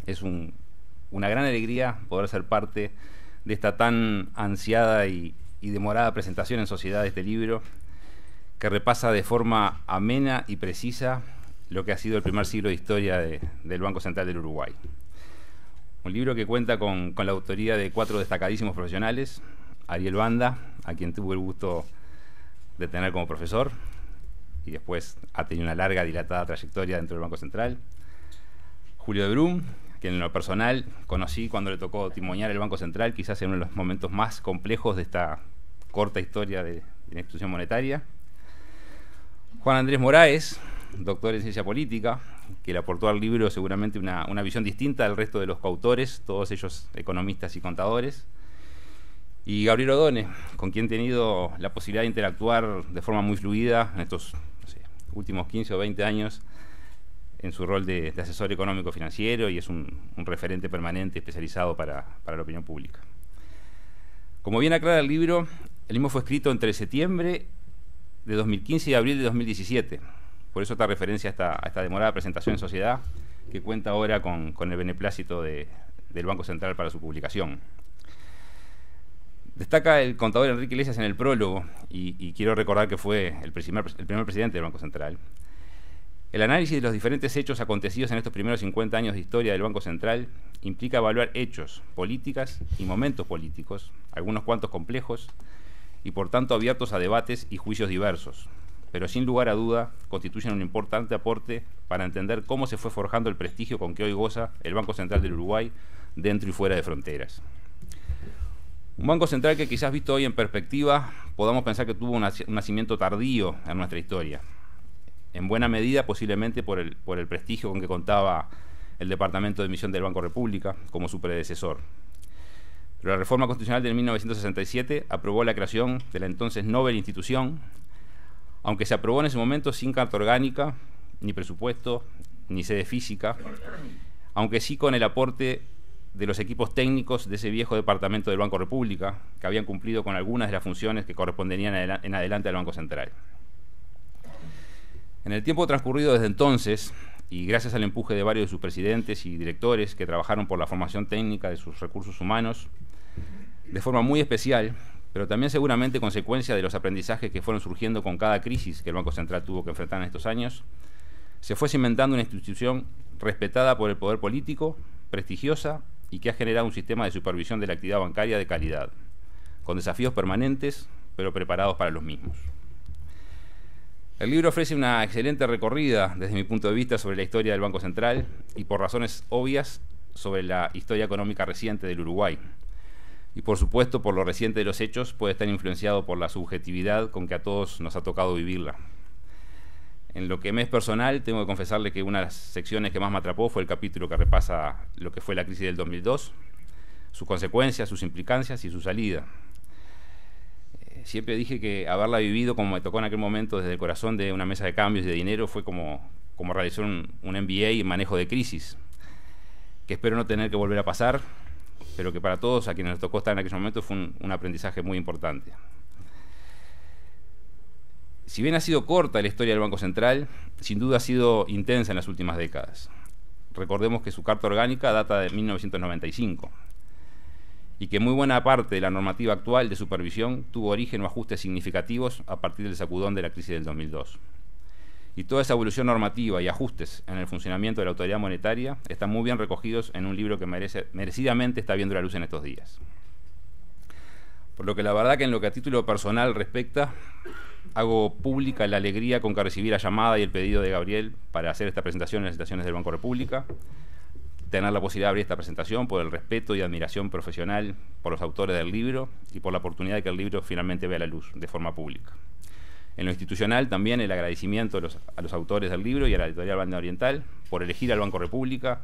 Es una gran alegría poder ser parte de esta tan ansiada y demorada presentación en sociedad de este libro, que repasa de forma amena y precisa lo que ha sido el primer siglo de historia del Banco Central del Uruguay. Un libro que cuenta con la autoría de 4 destacadísimos profesionales: Ariel Banda, a quien tuve el gusto de tener como profesor, y después ha tenido una larga, dilatada trayectoria dentro del Banco Central; Julio de Brum, quien en lo personal conocí cuando le tocó timonear el Banco Central, quizás en uno de los momentos más complejos de esta corta historia de la institución monetaria; Juan Andrés Moraes, doctor en ciencia política, que le aportó al libro seguramente una visión distinta al resto de los coautores, todos ellos economistas y contadores; y Gabriel Odone, con quien he tenido la posibilidad de interactuar de forma muy fluida en estos últimos 15 o 20 años en su rol de asesor económico financiero, y es un referente permanente especializado para la opinión pública. Como bien aclara el libro, el mismo fue escrito entre septiembre de 2015 y abril de 2017. Por eso esta referencia a esta demorada presentación en sociedad, que cuenta ahora con el beneplácito del Banco Central para su publicación. Destaca el contador Enrique Iglesias en el prólogo, y quiero recordar que fue el primer presidente del Banco Central. El análisis de los diferentes hechos acontecidos en estos primeros 50 años de historia del Banco Central implica evaluar hechos, políticas y momentos políticos, algunos cuantos complejos y por tanto abiertos a debates y juicios diversos, pero sin lugar a duda constituyen un importante aporte para entender cómo se fue forjando el prestigio con que hoy goza el Banco Central del Uruguay dentro y fuera de fronteras. Un Banco Central que, quizás visto hoy en perspectiva, podamos pensar que tuvo un nacimiento tardío en nuestra historia, en buena medida posiblemente por el prestigio con que contaba el Departamento de Emisión del Banco República como su predecesor. Pero la reforma constitucional de 1967 aprobó la creación de la entonces Nobel institución, aunque se aprobó en ese momento sin carta orgánica, ni presupuesto, ni sede física, aunque sí con el aporte de los equipos técnicos de ese viejo Departamento del Banco República, que habían cumplido con algunas de las funciones que corresponderían en adelante al Banco Central. En el tiempo transcurrido desde entonces, y gracias al empuje de varios de sus presidentes y directores que trabajaron por la formación técnica de sus recursos humanos, de forma muy especial, pero también seguramente consecuencia de los aprendizajes que fueron surgiendo con cada crisis que el Banco Central tuvo que enfrentar en estos años, se fue cimentando una institución respetada por el poder político, prestigiosa, y que ha generado un sistema de supervisión de la actividad bancaria de calidad, con desafíos permanentes, pero preparados para los mismos. El libro ofrece una excelente recorrida, desde mi punto de vista, sobre la historia del Banco Central y, por razones obvias, sobre la historia económica reciente del Uruguay. Y, por supuesto, por lo reciente de los hechos, puede estar influenciado por la subjetividad con que a todos nos ha tocado vivirla. En lo que me es personal, tengo que confesarle que una de las secciones que más me atrapó fue el capítulo que repasa lo que fue la crisis del 2002, sus consecuencias, sus implicancias y su salida. Siempre dije que haberla vivido como me tocó en aquel momento desde el corazón de una mesa de cambios y de dinero fue como realizar un MBA en manejo de crisis, que espero no tener que volver a pasar, pero que para todos a quienes nos tocó estar en aquel momento fue un aprendizaje muy importante. Si bien ha sido corta la historia del Banco Central, sin duda ha sido intensa en las últimas décadas. Recordemos que su carta orgánica data de 1995 y que muy buena parte de la normativa actual de supervisión tuvo origen o ajustes significativos a partir del sacudón de la crisis del 2002. Y toda esa evolución normativa y ajustes en el funcionamiento de la autoridad monetaria están muy bien recogidos en un libro que merecidamente está viendo la luz en estos días. Por lo que la verdad que en lo que a título personal respecta, hago pública la alegría con que recibí la llamada y el pedido de Gabriel para hacer esta presentación en las instalaciones del Banco República, tener la posibilidad de abrir esta presentación por el respeto y admiración profesional por los autores del libro y por la oportunidad de que el libro finalmente vea la luz de forma pública. En lo institucional también el agradecimiento a los autores del libro y a la editorial Banda Oriental por elegir al Banco República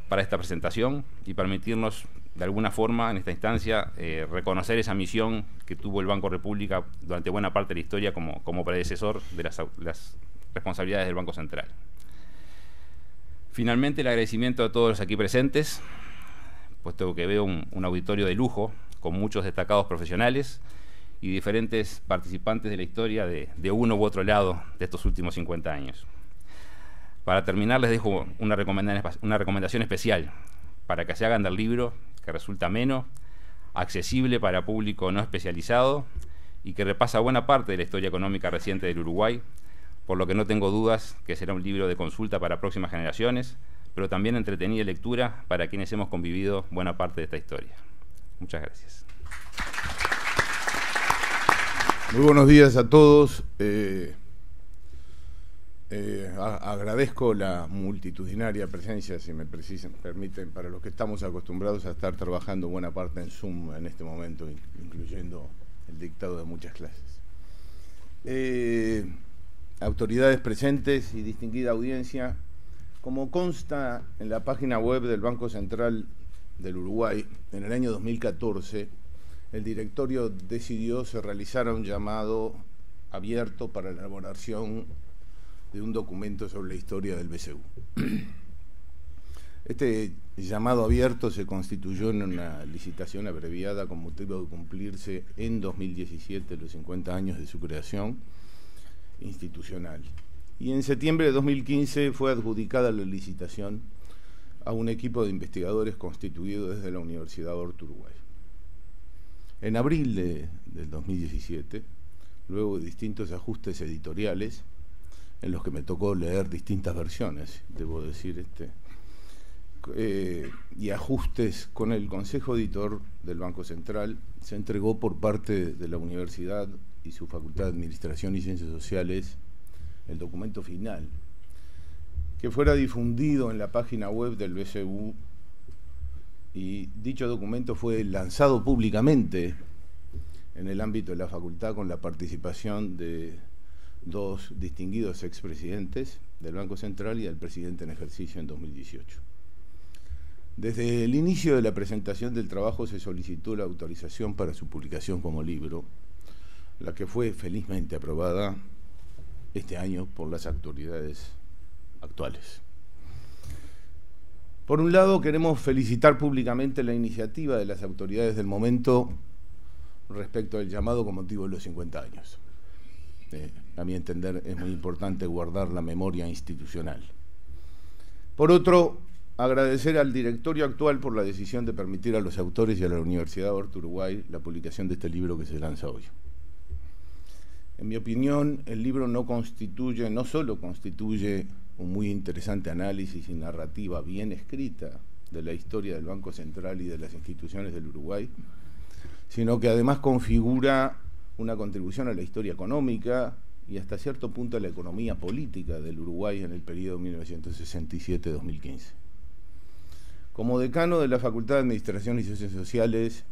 para esta presentación y permitirnos de alguna forma en esta instancia reconocer esa misión que tuvo el Banco República durante buena parte de la historia como predecesor de las responsabilidades del Banco Central. Finalmente, el agradecimiento a todos los aquí presentes, puesto que veo un auditorio de lujo con muchos destacados profesionales y diferentes participantes de la historia de uno u otro lado de estos últimos 50 años. Para terminar, les dejo una recomendación especial para que se hagan del libro, que resulta ameno, accesible para público no especializado y que repasa buena parte de la historia económica reciente del Uruguay, por lo que no tengo dudas que será un libro de consulta para próximas generaciones, pero también entretenida lectura para quienes hemos convivido buena parte de esta historia. Muchas gracias. Muy buenos días a todos. Agradezco la multitudinaria presencia, si me permiten, para los que estamos acostumbrados a estar trabajando buena parte en Zoom en este momento, incluyendo el dictado de muchas clases. Autoridades presentes y distinguida audiencia, como consta en la página web del Banco Central del Uruguay, en el año 2014, el directorio decidió se realizara un llamado abierto para la elaboración de un documento sobre la historia del BCU. Este llamado abierto se constituyó en una licitación abreviada con motivo de cumplirse en 2017 los 50 años de su creación institucional. Y en septiembre de 2015 fue adjudicada la licitación a un equipo de investigadores constituido desde la Universidad Horta Uruguay. En abril del 2017, luego de distintos ajustes editoriales, en los que me tocó leer distintas versiones, debo decir, y ajustes con el Consejo Editor del Banco Central, se entregó por parte de la Universidad y su Facultad de Administración y Ciencias Sociales el documento final, que fuera difundido en la página web del BCU, y dicho documento fue lanzado públicamente en el ámbito de la facultad con la participación de dos distinguidos expresidentes del Banco Central y del presidente en ejercicio en 2018. Desde el inicio de la presentación del trabajo se solicitó la autorización para su publicación como libro, la que fue felizmente aprobada este año por las autoridades actuales. Por un lado, queremos felicitar públicamente la iniciativa de las autoridades del momento respecto al llamado con motivo de los 50 años. A mi entender, es muy importante guardar la memoria institucional. Por otro, agradecer al directorio actual por la decisión de permitir a los autores y a la Universidad Horta Uruguay la publicación de este libro que se lanza hoy. En mi opinión, el libro no solo constituye un muy interesante análisis y narrativa bien escrita de la historia del Banco Central y de las instituciones del Uruguay, sino que además configura una contribución a la historia económica y hasta cierto punto a la economía política del Uruguay en el periodo 1967-2015. Como decano de la Facultad de Administración y Ciencias Sociales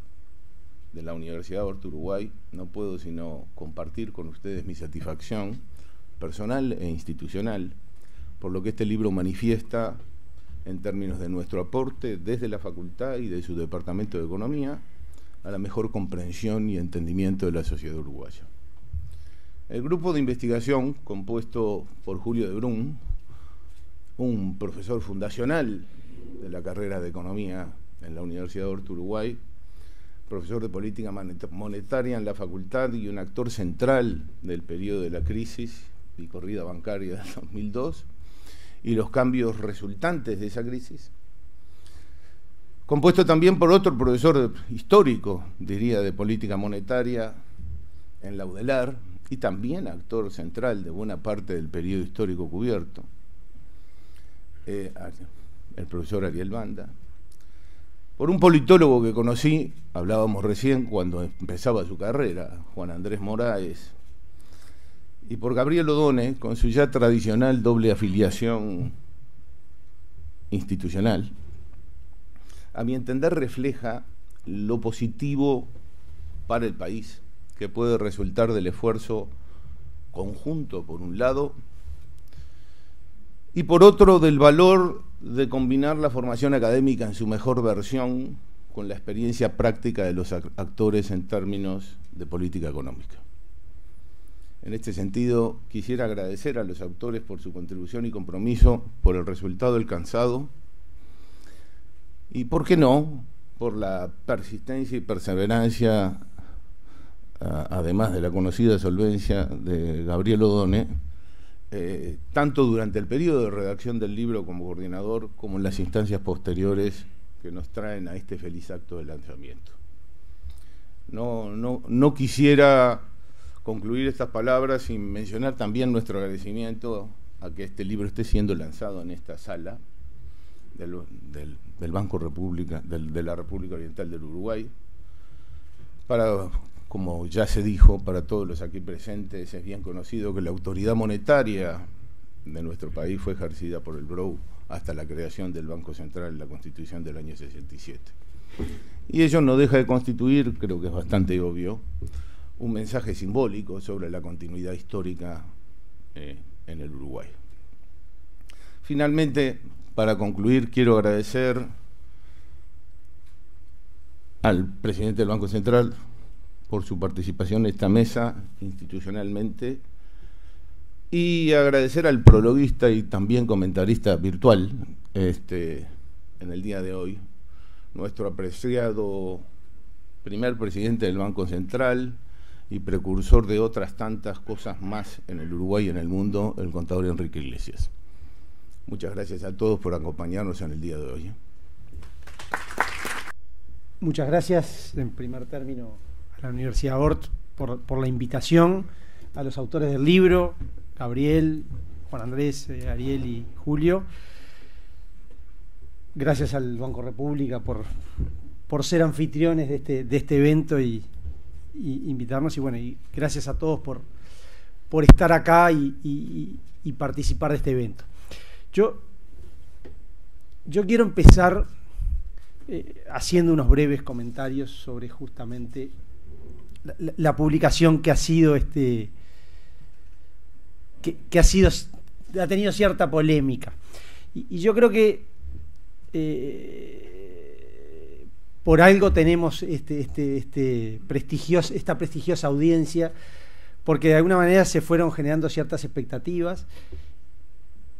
de la Universidad Horta Uruguay, no puedo sino compartir con ustedes mi satisfacción personal e institucional por lo que este libro manifiesta en términos de nuestro aporte desde la facultad y de su Departamento de Economía a la mejor comprensión y entendimiento de la sociedad uruguaya. El grupo de investigación, compuesto por Julio de Brun, un profesor fundacional de la carrera de Economía en la Universidad Horta Uruguay, profesor de Política Monetaria en la facultad y un actor central del periodo de la crisis y corrida bancaria del 2002 y los cambios resultantes de esa crisis, compuesto también por otro profesor histórico, diría, de Política Monetaria en la UDELAR y también actor central de buena parte del periodo histórico cubierto, el profesor Ariel Banda, por un politólogo que conocí, hablábamos recién cuando empezaba su carrera, Juan Andrés Moraes, y por Gabriel Odone, con su ya tradicional doble afiliación institucional. A mi entender refleja lo positivo para el país que puede resultar del esfuerzo conjunto, por un lado, y por otro, del valor de combinar la formación académica en su mejor versión con la experiencia práctica de los actores en términos de política económica. En este sentido, quisiera agradecer a los autores por su contribución y compromiso, por el resultado alcanzado y, ¿por qué no?, por la persistencia y perseverancia, además de la conocida solvencia de Gabriel Odone, tanto durante el periodo de redacción del libro como coordinador, como en las instancias posteriores que nos traen a este feliz acto de lanzamiento. No quisiera concluir estas palabras sin mencionar también nuestro agradecimiento a que este libro esté siendo lanzado en esta sala del Banco República, de la República Oriental del Uruguay. Para, como ya se dijo, para todos los aquí presentes, es bien conocido que la autoridad monetaria de nuestro país fue ejercida por el BROU hasta la creación del Banco Central en la Constitución del año 67. Y ello no deja de constituir, creo que es bastante obvio, un mensaje simbólico sobre la continuidad histórica en el Uruguay. Finalmente, para concluir, quiero agradecer al presidente del Banco Central por su participación en esta mesa institucionalmente y agradecer al prologuista y también comentarista virtual en el día de hoy, nuestro apreciado primer presidente del Banco Central y precursor de otras tantas cosas más en el Uruguay y en el mundo, el contador Enrique Iglesias. Muchas gracias a todos por acompañarnos en el día de hoy. Muchas gracias, en primer término, a la Universidad Ort por la invitación, a los autores del libro, Gabriel, Juan Andrés, Ariel y Julio. Gracias al Banco República por ser anfitriones de este evento y invitarnos. Y bueno, y gracias a todos por estar acá y participar de este evento. Yo quiero empezar haciendo unos breves comentarios sobre justamente la publicación que ha sido ha tenido cierta polémica. Y yo creo que por algo tenemos esta prestigiosa audiencia, porque de alguna manera se fueron generando ciertas expectativas,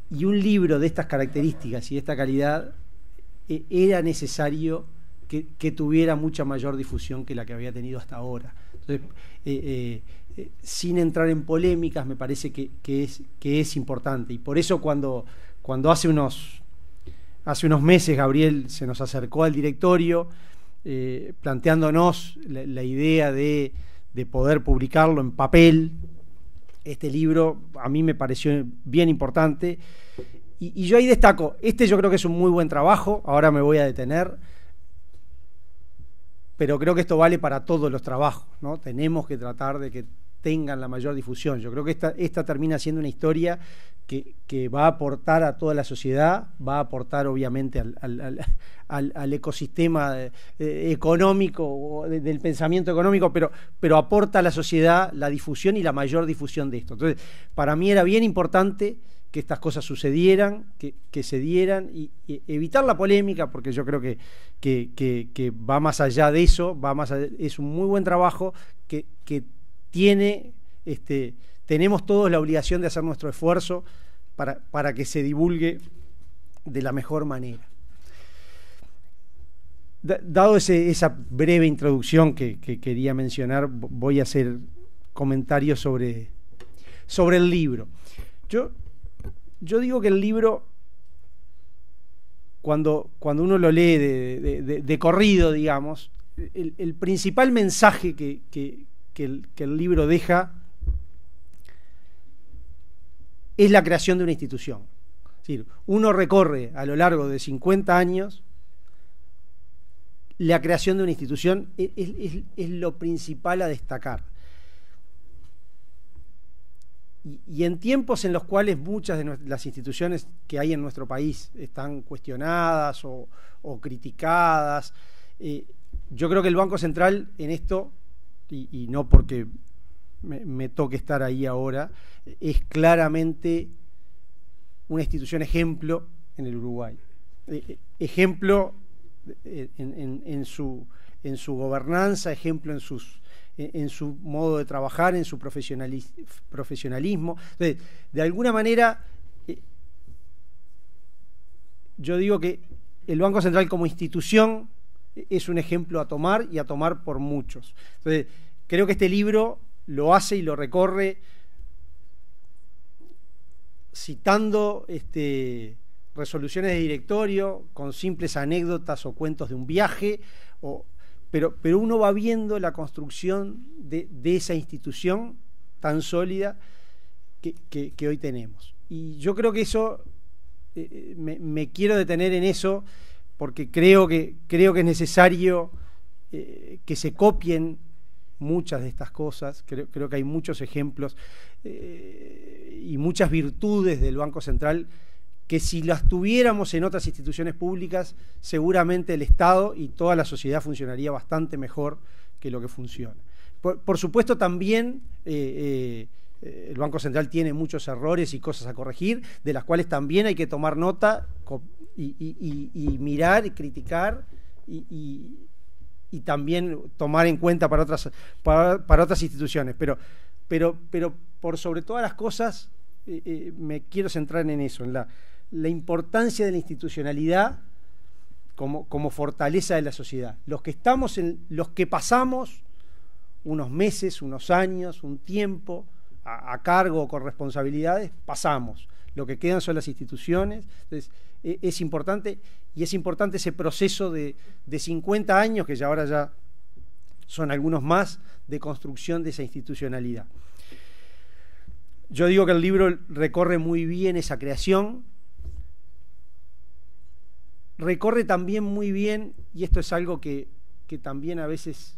y un libro de estas características y de esta calidad era necesario que tuviera mucha mayor difusión que la que había tenido hasta ahora. Entonces, sin entrar en polémicas, me parece que es importante, y por eso cuando hace unos meses Gabriel se nos acercó al directorio planteándonos la idea de poder publicarlo en papel, este libro a mí me pareció bien importante, y yo ahí destaco, yo creo que es un muy buen trabajo. Ahora me voy a detener, pero creo que esto vale para todos los trabajos, ¿no? Tenemos que tratar de que tengan la mayor difusión. Yo creo que esta termina siendo una historia que va a aportar a toda la sociedad, va a aportar obviamente al ecosistema económico, del pensamiento económico, pero aporta a la sociedad la difusión y la mayor difusión de esto. Entonces, para mí era bien importante que estas cosas sucedieran, que se dieran, y evitar la polémica, porque yo creo que va más allá de eso, es un muy buen trabajo que tenemos todos la obligación de hacer nuestro esfuerzo para que se divulgue de la mejor manera. Dado esa breve introducción que quería mencionar, voy a hacer comentarios sobre el libro. Yo digo que el libro, cuando uno lo lee de corrido, digamos, el principal mensaje que el libro deja es la creación de una institución. Es decir, uno recorre a lo largo de 50 años la creación de una institución, es lo principal a destacar. Y en tiempos en los cuales muchas de las instituciones que hay en nuestro país están cuestionadas o criticadas, yo creo que el Banco Central en esto, y no porque me toque estar ahí ahora, es claramente una institución ejemplo en el Uruguay. Ejemplo en su gobernanza, ejemplo en su modo de trabajar, en su profesionalismo. Entonces, de alguna manera, yo digo que el Banco Central como institución es un ejemplo a tomar, y a tomar por muchos. Entonces, creo que este libro lo hace y lo recorre citando resoluciones de directorio, con simples anécdotas o cuentos de un viaje, pero uno va viendo la construcción de esa institución tan sólida que hoy tenemos. Y yo creo que eso, me quiero detener en eso, porque creo que es necesario que se copien muchas de estas cosas. Creo que hay muchos ejemplos y muchas virtudes del Banco Central que si las tuviéramos en otras instituciones públicas, seguramente el Estado y toda la sociedad funcionaría bastante mejor que lo que funciona. Por supuesto, también el Banco Central tiene muchos errores y cosas a corregir, de las cuales también hay que tomar nota y mirar y criticar y también tomar en cuenta para otras instituciones. Pero por sobre todas las cosas, me quiero centrar en eso, en la importancia de la institucionalidad como fortaleza de la sociedad. Los que pasamos unos meses, unos años, un tiempo a cargo o con responsabilidades, pasamos. Lo que quedan son las instituciones. Entonces, es importante, y es importante ese proceso de 50 años, que ya ahora ya son algunos más, de construcción de esa institucionalidad. Yo digo que el libro recorre muy bien esa creación, recorre también muy bien, y esto es algo que también a veces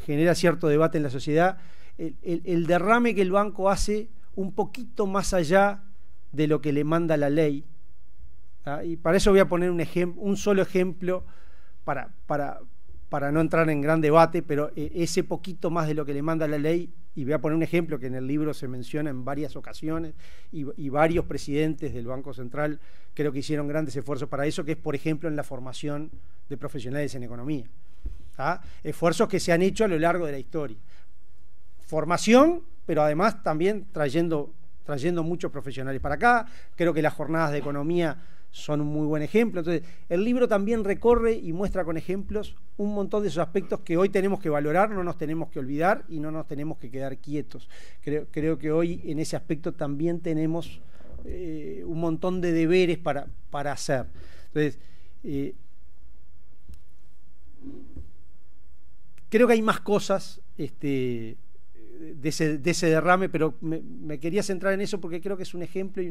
genera cierto debate en la sociedad, el derrame que el banco hace un poquito más allá de lo que le manda la ley. Y para eso voy a poner un solo ejemplo para no entrar en gran debate, pero ese poquito más de lo que le manda la ley, y voy a poner un ejemplo que en el libro se menciona en varias ocasiones, y varios presidentes del Banco Central creo que hicieron grandes esfuerzos para eso, que es, por ejemplo, en la formación de profesionales en economía. Esfuerzos que se han hecho a lo largo de la historia. Formación, pero además también trayendo muchos profesionales para acá. Creo que las jornadas de economía son un muy buen ejemplo. Entonces, el libro también recorre y muestra con ejemplos un montón de esos aspectos que hoy tenemos que valorar, no nos tenemos que olvidar y no nos tenemos que quedar quietos. Creo que hoy en ese aspecto también tenemos un montón de deberes para hacer. Entonces, creo que hay más cosas de ese derrame, pero me quería centrar en eso porque creo que es un ejemplo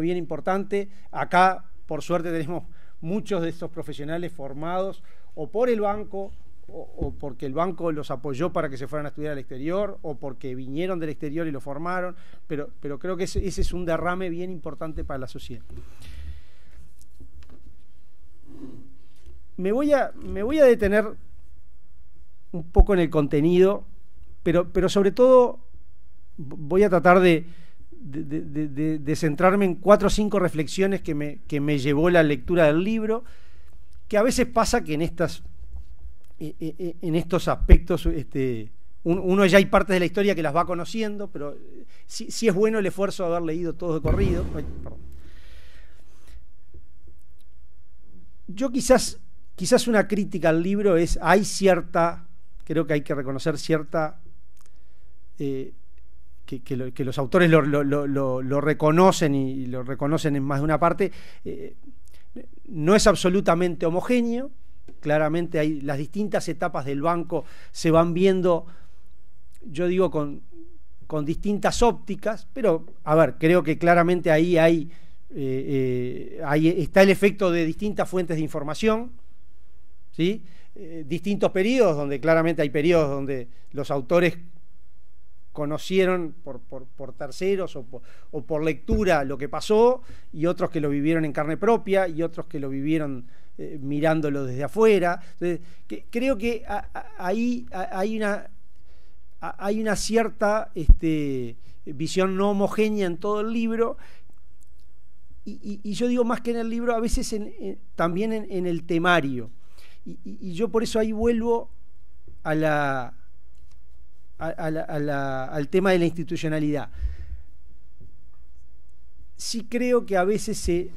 bien importante. Acá, por suerte, tenemos muchos de estos profesionales formados o por el banco o porque el banco los apoyó para que se fueran a estudiar al exterior o porque vinieron del exterior y lo formaron, pero creo que ese es un derrame bien importante para la sociedad. Me voy a detener un poco en el contenido, pero sobre todo voy a tratar de centrarme en 4 o 5 reflexiones que me llevó la lectura del libro, que a veces pasa que en estos aspectos uno ya hay partes de la historia que las va conociendo, pero sí es bueno el esfuerzo de haber leído todo de corrido. Yo quizás una crítica al libro creo que hay que reconocer cierta que los autores lo reconocen y lo reconocen en más de una parte. No es absolutamente homogéneo. Claramente las distintas etapas del banco se van viendo, yo digo, con distintas ópticas, pero a ver, creo que claramente ahí está el efecto de distintas fuentes de información, ¿sí? Distintos periodos, donde claramente hay periodos donde los autores conocieron por terceros o por lectura lo que pasó, y otros que lo vivieron en carne propia, y otros que lo vivieron mirándolo desde afuera. Entonces, creo que ahí hay una cierta visión no homogénea en todo el libro, y yo digo más que en el libro, a veces también en el temario. Y yo por eso ahí vuelvo al tema de la institucionalidad. Sí creo que a veces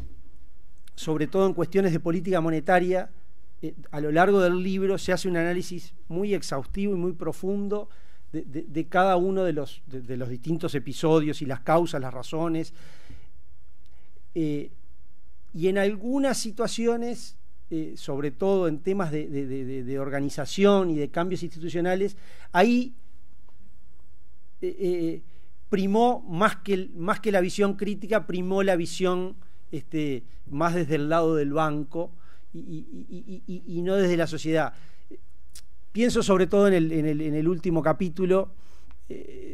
sobre todo en cuestiones de política monetaria, a lo largo del libro se hace un análisis muy exhaustivo y muy profundo de cada uno de los distintos episodios y las causas, las razones. y en algunas situaciones, sobre todo en temas de organización y de cambios institucionales, ahí primó más que la visión crítica, primó la visión más desde el lado del banco y no desde la sociedad. Pienso sobre todo en el último capítulo.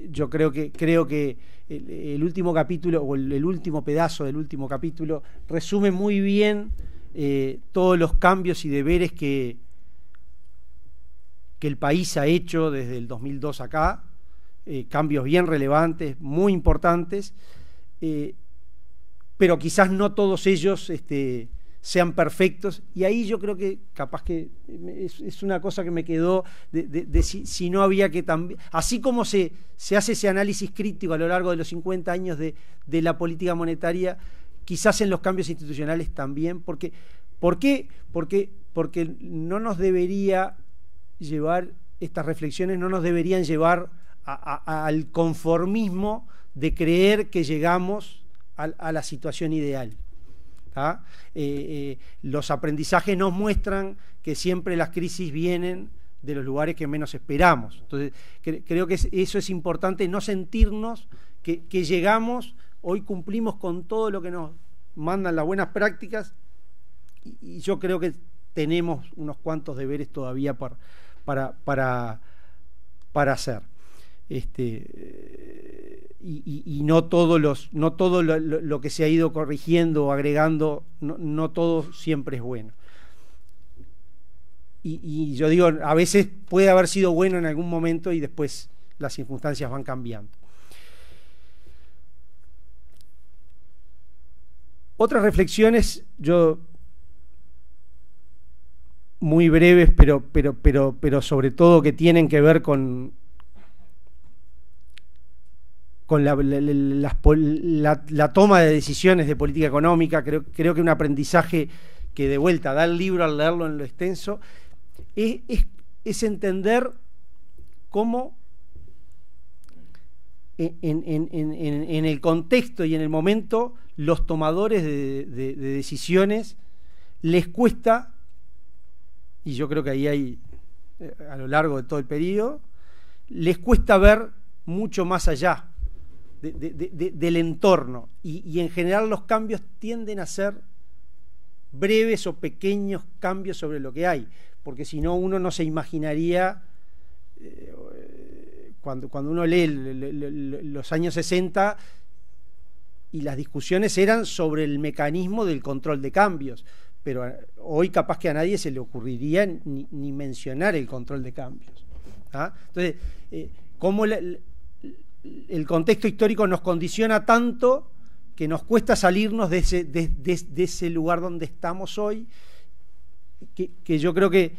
Yo creo que el último capítulo, o el último pedazo del último capítulo, resume muy bien todos los cambios y deberes que el país ha hecho desde el 2002 acá, cambios bien relevantes, muy importantes, pero quizás no todos ellos sean perfectos, y ahí yo creo que capaz que es una cosa que me quedó de si no había que también, así como se hace ese análisis crítico a lo largo de los 50 años de la política monetaria, quizás en los cambios institucionales también. ¿Por qué? Porque no nos debería llevar, estas reflexiones no nos deberían llevar al conformismo de creer que llegamos a la situación ideal. Los aprendizajes nos muestran que siempre las crisis vienen de los lugares que menos esperamos. Entonces, creo que eso es importante, no sentirnos que llegamos, hoy cumplimos con todo lo que nos mandan las buenas prácticas, y yo creo que tenemos unos cuantos deberes todavía para hacer. Y no todo lo que se ha ido corrigiendo o agregando, no todo siempre es bueno. Y yo digo, a veces puede haber sido bueno en algún momento y después las circunstancias van cambiando. Otras reflexiones, yo muy breves, pero sobre todo que tienen que ver con la toma de decisiones de política económica. Creo que un aprendizaje que, de vuelta, da el libro al leerlo en lo extenso, es entender cómo en el contexto y en el momento los tomadores de decisiones les cuesta, y yo creo que ahí hay, a lo largo de todo el periodo, les cuesta ver mucho más allá del entorno, y en general los cambios tienden a ser breves o pequeños cambios sobre lo que hay, porque si no uno no se imaginaría, cuando uno lee los años 60, y las discusiones eran sobre el mecanismo del control de cambios, pero hoy capaz que a nadie se le ocurriría ni mencionar el control de cambios. Entonces, cómo el contexto histórico nos condiciona tanto que nos cuesta salirnos de ese lugar donde estamos hoy, que yo creo que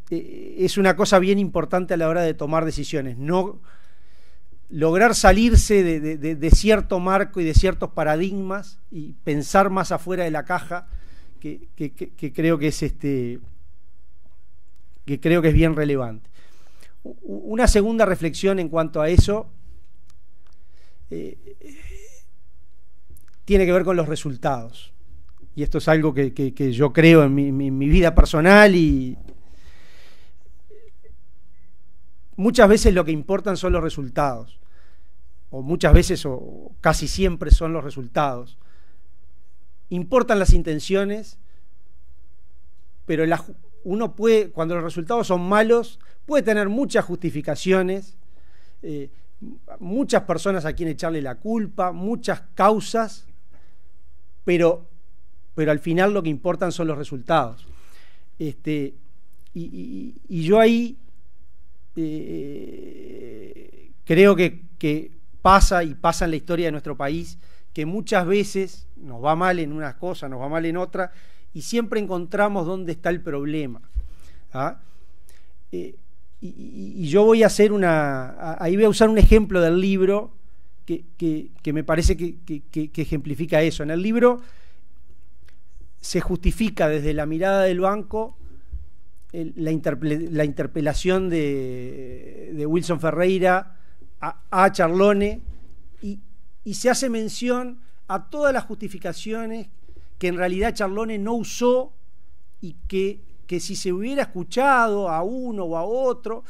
es una cosa bien importante a la hora de tomar decisiones, no lograr salirse de cierto marco y de ciertos paradigmas y pensar más afuera de la caja, que creo que es bien relevante. Una segunda reflexión en cuanto a eso tiene que ver con los resultados, y esto es algo que yo creo en mi vida personal, y muchas veces lo que importan son los resultados, o muchas veces o casi siempre son los resultados. Importan las intenciones, pero uno puede, cuando los resultados son malos, puede tener muchas justificaciones, muchas personas a quien echarle la culpa, muchas causas, pero al final lo que importan son los resultados. Y yo ahí creo que pasa en la historia de nuestro país, que muchas veces nos va mal en una cosa, nos va mal en otra, y siempre encontramos dónde está el problema. Y yo voy a hacer ahí voy a usar un ejemplo del libro que me parece que ejemplifica eso. En el libro se justifica desde la mirada del banco la interpelación de Wilson Ferreira a Charlone, y se hace mención a todas las justificaciones que en realidad Charlone no usó y que si se hubiera escuchado a uno o a otro,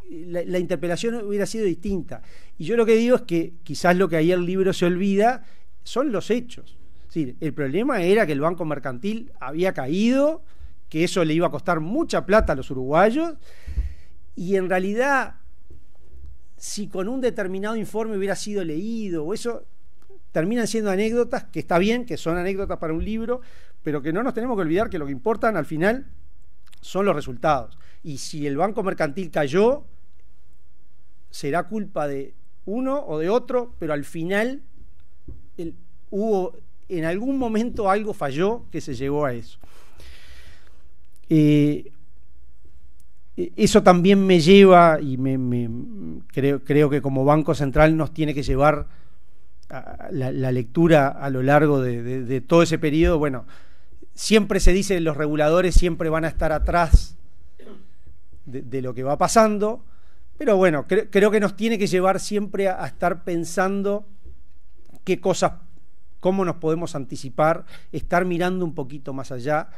la interpelación hubiera sido distinta. Y yo lo que digo es que quizás lo que ahí el libro se olvida son los hechos. Es decir, el problema era que el Banco Mercantil había caído, que eso le iba a costar mucha plata a los uruguayos, y en realidad, si con un determinado informe hubiera sido leído o eso, terminan siendo anécdotas, que está bien, que son anécdotas para un libro, pero que no nos tenemos que olvidar que lo que importan al final son los resultados. Y si el Banco Mercantil cayó, será culpa de uno o de otro, pero al final hubo en algún momento algo falló que se llegó a eso. Eso también me lleva, y creo que como Banco Central nos tiene que llevar a la lectura a lo largo de todo ese periodo. Bueno, siempre se dice que los reguladores siempre van a estar atrás de lo que va pasando, pero bueno, creo que nos tiene que llevar siempre a estar pensando qué cosas, cómo nos podemos anticipar, estar mirando un poquito más allá.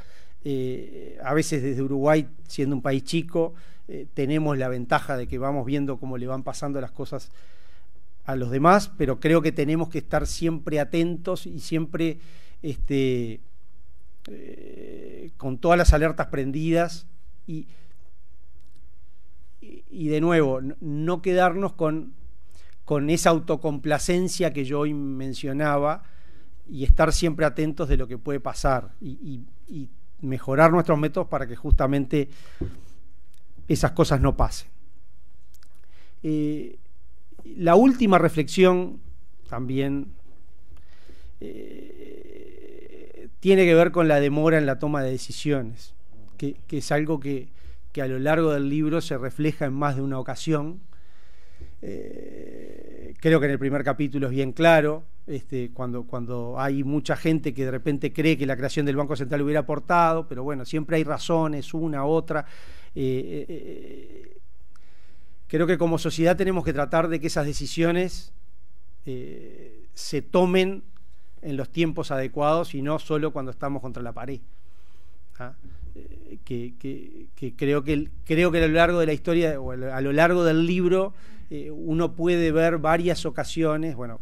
A veces desde Uruguay, siendo un país chico, tenemos la ventaja de que vamos viendo cómo le van pasando las cosas a los demás, pero creo que tenemos que estar siempre atentos y siempre con todas las alertas prendidas y de nuevo, no quedarnos con esa autocomplacencia que yo hoy mencionaba y estar siempre atentos de lo que puede pasar y mejorar nuestros métodos para que justamente esas cosas no pasen. La última reflexión también tiene que ver con la demora en la toma de decisiones, que es algo que a lo largo del libro se refleja en más de una ocasión. Creo que en el primer capítulo es bien claro, cuando hay mucha gente que de repente cree que la creación del Banco Central hubiera aportado, pero bueno, siempre hay razones, una, otra. Creo que como sociedad tenemos que tratar de que esas decisiones se tomen en los tiempos adecuados y no solo cuando estamos contra la pared. Que creo que a lo largo de la historia o a lo largo del libro uno puede ver varias ocasiones, bueno,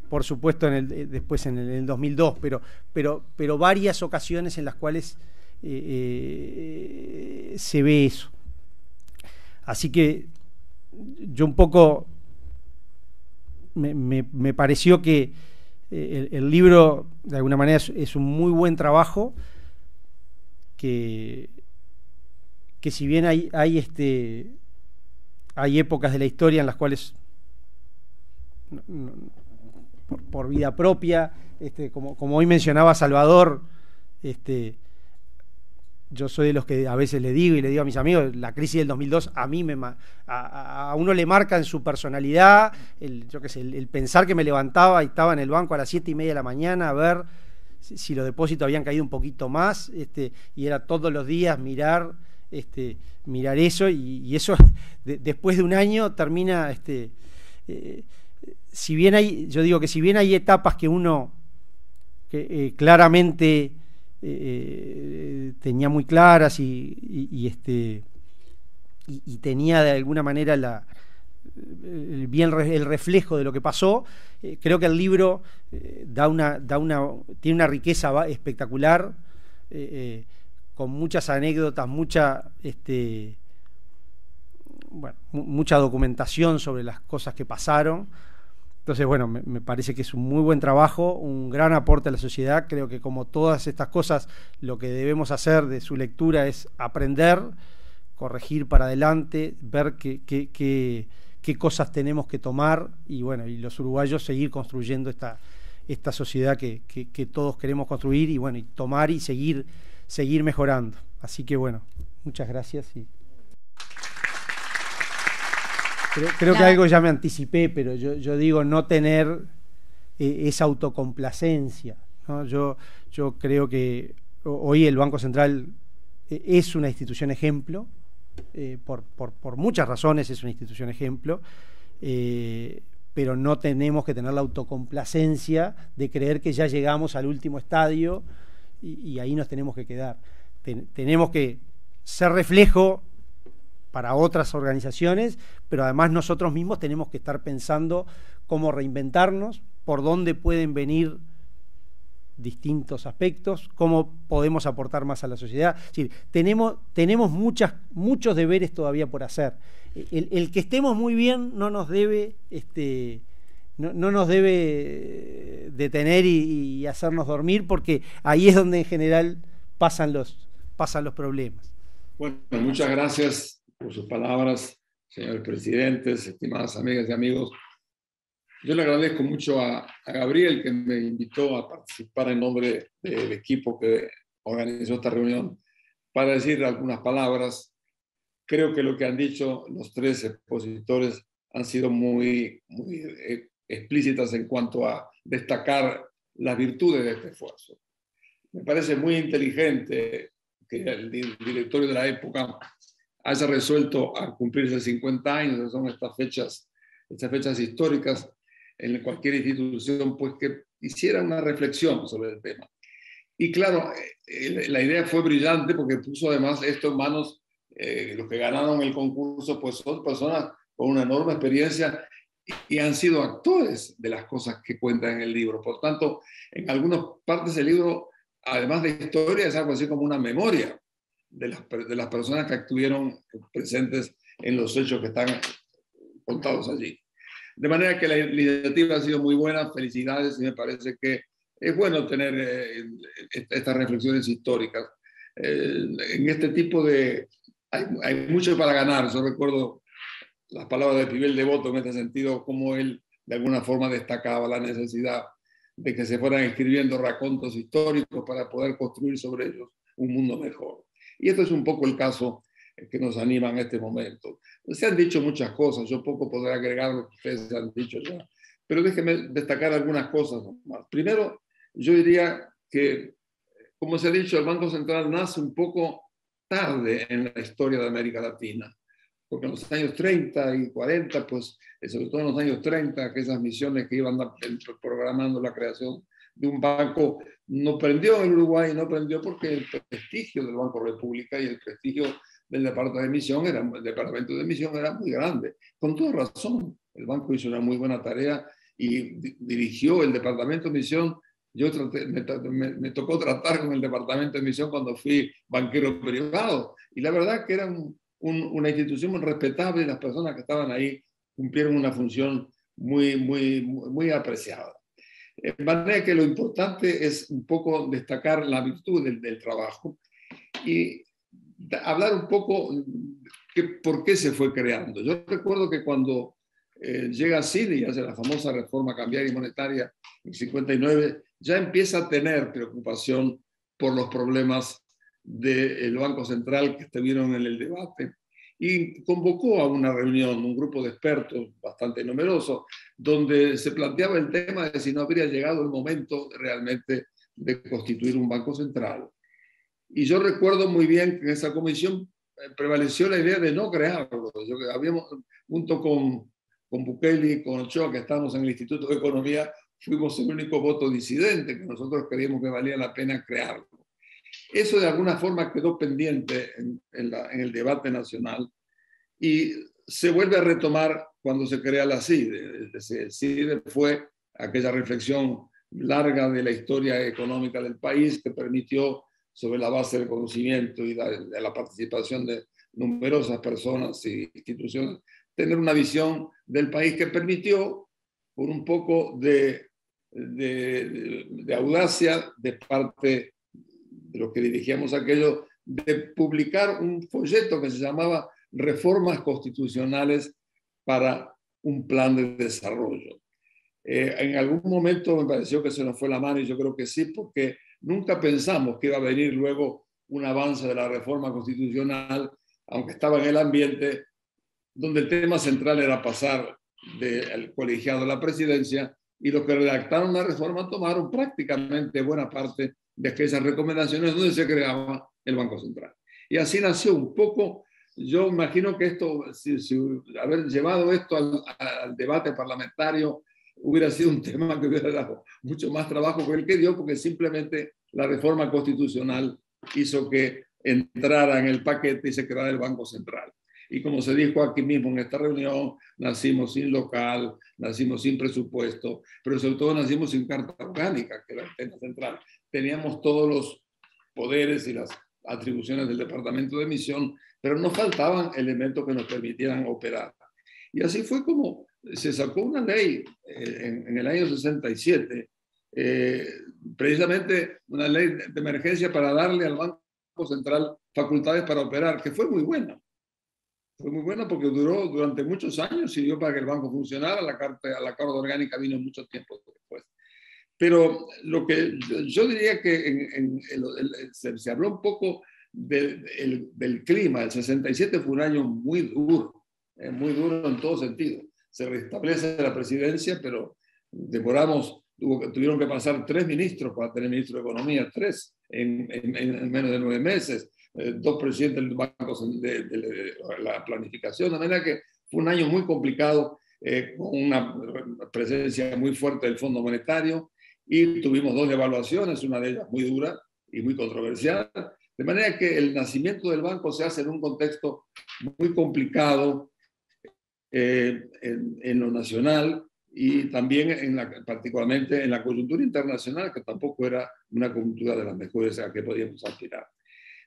por supuesto después en el 2002, pero varias ocasiones en las cuales se ve eso. Así que yo un poco me pareció que el libro de alguna manera es un muy buen trabajo, que si bien hay épocas de la historia en las cuales por vida propia, como hoy mencionaba Salvador, yo soy de los que a veces le digo a mis amigos, la crisis del 2002 a mí a uno le marca en su personalidad, el pensar que me levantaba y estaba en el banco a las 7:30 de la mañana a ver si los depósitos habían caído un poquito más, y era todos los días mirar eso, y eso después de un año termina, si bien hay etapas que uno claramente tenía muy claras y tenía de alguna manera el reflejo de lo que pasó, creo que el libro tiene una riqueza espectacular, con muchas anécdotas, mucha documentación sobre las cosas que pasaron. Entonces, bueno, me parece que es un muy buen trabajo, un gran aporte a la sociedad. Creo que como todas estas cosas, lo que debemos hacer de su lectura es aprender, corregir para adelante, ver qué cosas tenemos que tomar y bueno, y los uruguayos seguir construyendo esta sociedad que todos queremos construir y bueno, y tomar y seguir mejorando. Así que bueno, muchas gracias y creo que algo ya me anticipé, pero yo digo no tener esa autocomplacencia, ¿no? Yo creo que hoy el Banco Central es una institución por muchas razones es una institución ejemplo, pero no tenemos que tener la autocomplacencia de creer que ya llegamos al último estadio y ahí nos tenemos que quedar. Tenemos que ser reflejo para otras organizaciones, pero además nosotros mismos tenemos que estar pensando cómo reinventarnos, por dónde pueden venir distintos aspectos, cómo podemos aportar más a la sociedad. Es decir, tenemos muchos deberes todavía por hacer. El que estemos muy bien no nos debe no nos debe detener y hacernos dormir, porque ahí es donde en general pasan los problemas. Bueno, muchas gracias por sus palabras, señores presidentes, estimadas amigas y amigos. Yo le agradezco mucho a Gabriel, que me invitó a participar en nombre del equipo que organizó esta reunión, para decir algunas palabras. Creo que lo que han dicho los tres expositores han sido muy explícitas en cuanto a destacar las virtudes de este esfuerzo. Me parece muy inteligente que el directorio de la época haya resuelto a cumplirse 50 años, que son estas fechas históricas, en cualquier institución, pues que hiciera una reflexión sobre el tema. Y claro, la idea fue brillante porque puso además esto en manos, los que ganaron el concurso, pues son personas con una enorme experiencia y han sido actores de las cosas que cuentan en el libro. Por tanto, en algunas partes del libro, además de historia, es algo así como una memoria de las personas que estuvieron presentes en los hechos que están contados allí. De manera que la iniciativa ha sido muy buena, felicidades, y me parece que es bueno tener estas reflexiones históricas. En este tipo de... Hay mucho para ganar. Yo recuerdo las palabras de Pibel Devoto en este sentido, como él de alguna forma destacaba la necesidad de que se fueran escribiendo racontos históricos para poder construir sobre ellos un mundo mejor. Y esto es un poco el caso que nos anima en este momento. Se han dicho muchas cosas, yo poco podré agregar lo que ustedes han dicho ya, pero déjenme destacar algunas cosas más. Primero, yo diría que, como se ha dicho, el Banco Central nace un poco tarde en la historia de América Latina, porque en los años 30 y 40, pues, sobre todo en los años 30, aquellas misiones que iban programando la creación de un banco no prendió en Uruguay, no prendió porque el prestigio del Banco República y el prestigio del departamento de emisión era muy grande. Con toda razón, el banco hizo una muy buena tarea y dirigió el departamento de emisión. Yo me tocó tratar con el departamento de emisión cuando fui banquero privado, y la verdad que era una institución muy respetable, y las personas que estaban ahí cumplieron una función muy apreciada. De manera que lo importante es un poco destacar la virtud del trabajo y hablar un poco por qué se fue creando. Yo recuerdo que cuando llega Cid y hace la famosa reforma cambiaria y monetaria en 59, ya empieza a tener preocupación por los problemas del Banco Central que estuvieron en el debate, y convocó a una reunión, un grupo de expertos bastante numeroso, donde se planteaba el tema de si no habría llegado el momento realmente de constituir un Banco Central. Y yo recuerdo muy bien que en esa comisión prevaleció la idea de no crearlo. Habíamos, junto con Bukele y con Ochoa, que estábamos en el Instituto de Economía, fuimos el único voto disidente, que nosotros creíamos que valía la pena crearlo. Eso de alguna forma quedó pendiente en el debate nacional y se vuelve a retomar cuando se crea la CIDE. El CIDE fue aquella reflexión larga de la historia económica del país que permitió, sobre la base del conocimiento y de la participación de numerosas personas e instituciones, tener una visión del país que permitió, por un poco de audacia de parte de los que dirigíamos aquello, de publicar un folleto que se llamaba Reformas Constitucionales para un Plan de Desarrollo. En algún momento me pareció que se nos fue la mano, y yo creo que sí, porque nunca pensamos que iba a venir luego un avance de la reforma constitucional, aunque estaba en el ambiente, donde el tema central era pasar del colegiado a la presidencia, y los que redactaron la reforma tomaron prácticamente buena parte de aquellas recomendaciones donde se creaba el Banco Central. Y así nació un poco yo imagino que esto, si haber llevado esto al debate parlamentario hubiera sido un tema que hubiera dado mucho más trabajo que el que dio, porque simplemente la reforma constitucional hizo que entrara en el paquete y se creara el Banco Central. Y como se dijo aquí mismo en esta reunión, nacimos sin local, nacimos sin presupuesto, pero sobre todo nacimos sin carta orgánica, que era el tema central. Teníamos todos los poderes y las atribuciones del Departamento de Emisión, pero nos faltaban elementos que nos permitieran operar. Y así fue como se sacó una ley en el año 67, precisamente una ley de emergencia para darle al Banco Central facultades para operar, que fue muy buena. Fue muy buena porque duró durante muchos años, sirvió para que el banco funcionara, la carta orgánica vino mucho tiempo después. Pero lo que yo diría que se habló un poco del clima. El 67 fue un año muy duro en todo sentido. Se restablece la presidencia, pero tuvieron que pasar 3 ministros para tener ministro de Economía, 3 en menos de 9 meses. 2 presidentes del Banco de la Planificación, de manera que fue un año muy complicado, con una presencia muy fuerte del Fondo Monetario, y tuvimos 2 devaluaciones, una de ellas muy dura y muy controversial, de manera que el nacimiento del banco se hace en un contexto muy complicado en lo nacional y también particularmente en la coyuntura internacional, que tampoco era una coyuntura de las mejores a que podíamos aspirar.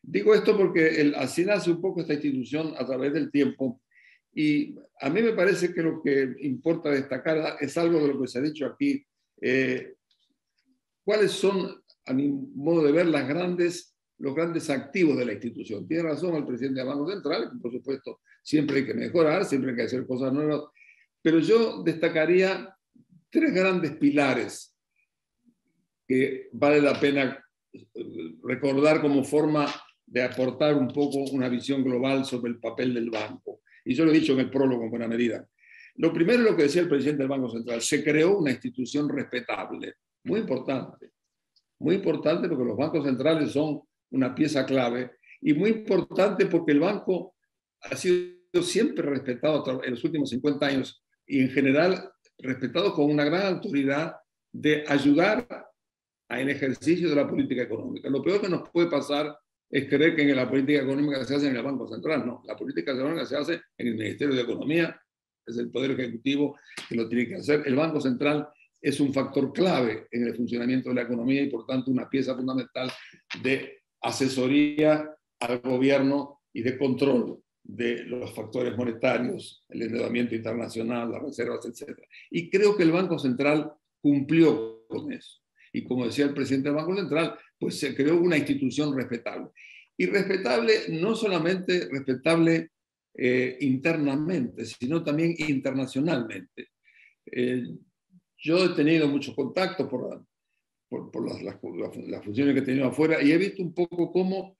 Digo esto porque así nace un poco esta institución a través del tiempo, y a mí me parece que lo que importa destacar es algo de lo que se ha dicho aquí. ¿Cuáles son, a mi modo de ver, los grandes activos de la institución? Tiene razón el presidente del Banco Central, que por supuesto siempre hay que mejorar, siempre hay que hacer cosas nuevas, pero yo destacaría 3 grandes pilares que vale la pena recordar como forma de aportar un poco una visión global sobre el papel del banco. Y yo lo he dicho en el prólogo en buena medida. Lo primero es lo que decía el presidente del Banco Central: se creó una institución respetable, muy importante porque los bancos centrales son una pieza clave, y muy importante porque el banco ha sido siempre respetado en los últimos 50 años, y en general respetado con una gran autoridad de ayudar al ejercicio de la política económica. Lo peor que nos puede pasar es creer que en la política económica se hace en el Banco Central. No, la política económica se hace en el Ministerio de Economía, es el Poder Ejecutivo que lo tiene que hacer. El Banco Central es un factor clave en el funcionamiento de la economía y por tanto una pieza fundamental de asesoría al gobierno y de control de los factores monetarios, el endeudamiento internacional, las reservas, etc. Y creo que el Banco Central cumplió con eso. Y como decía el presidente del Banco Central, pues se creó una institución respetable. Y respetable, no solamente respetable internamente, sino también internacionalmente. Yo he tenido muchos contactos por las funciones que he tenido afuera, y he visto un poco cómo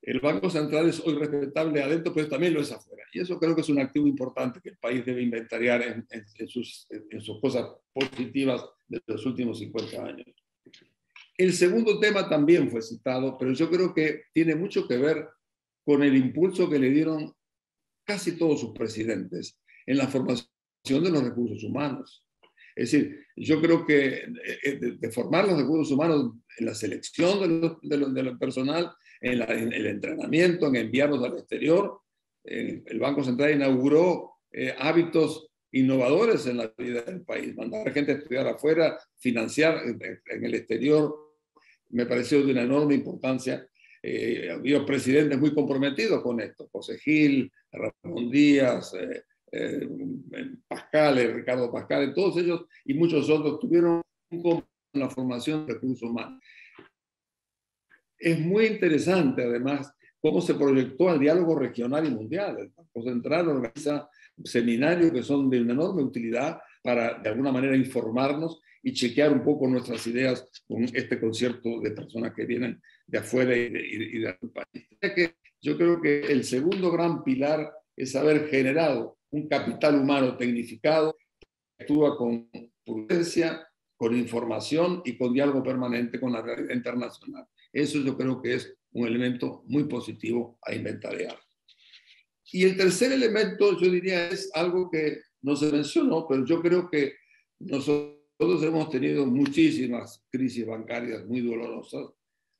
el Banco Central es hoy respetable adentro, pero también lo es afuera. Y eso creo que es un activo importante que el país debe inventariar en sus cosas positivas de los últimos 50 años. El segundo tema también fue citado, pero yo creo que tiene mucho que ver con el impulso que le dieron casi todos sus presidentes en la formación de los recursos humanos. Es decir, yo creo que de formar los recursos humanos en la selección del personal, en el entrenamiento, en enviarlos al exterior, el Banco Central inauguró hábitos innovadores en la vida del país. Mandar gente a estudiar afuera, financiar en el exterior, me pareció de una enorme importancia. Había presidentes muy comprometidos con esto: José Gil, Ramón Díaz, Ricardo Pascal, todos ellos y muchos otros tuvieron un compromiso en la formación de recursos humanos. Es muy interesante, además, cómo se proyectó al diálogo regional y mundial. El Banco Central organiza seminarios que son de una enorme utilidad para, de alguna manera, informarnos y chequear un poco nuestras ideas con este concierto de personas que vienen de afuera y del país. Yo creo que el segundo gran pilar es haber generado un capital humano tecnificado que actúa con prudencia, con información y con diálogo permanente con la realidad internacional. Eso yo creo que es un elemento muy positivo a inventariar. Y el tercer elemento, yo diría, es algo que no se mencionó, pero yo creo que nosotros hemos tenido muchísimas crisis bancarias muy dolorosas.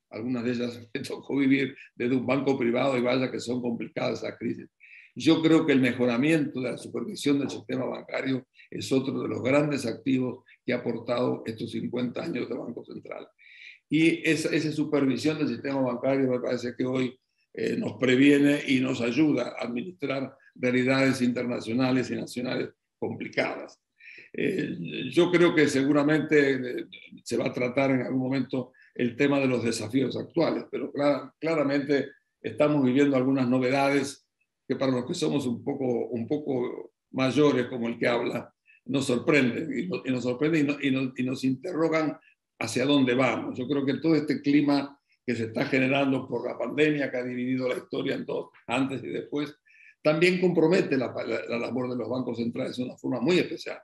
Algunas de ellas me tocó vivir desde un banco privado y vaya que son complicadas esas crisis. Yo creo que el mejoramiento de la supervisión del sistema bancario es otro de los grandes activos que ha aportado estos 50 años de Banco Central. Y esa supervisión del sistema bancario me parece que hoy nos previene y nos ayuda a administrar realidades internacionales y nacionales complicadas. Yo creo que seguramente se va a tratar en algún momento el tema de los desafíos actuales, pero claramente estamos viviendo algunas novedades que para los que somos un poco mayores, como el que habla, nos sorprenden y nos interrogan hacia dónde vamos. Yo creo que todo este clima que se está generando por la pandemia, que ha dividido la historia en dos, antes y después, también compromete la labor de los bancos centrales de una forma muy especial.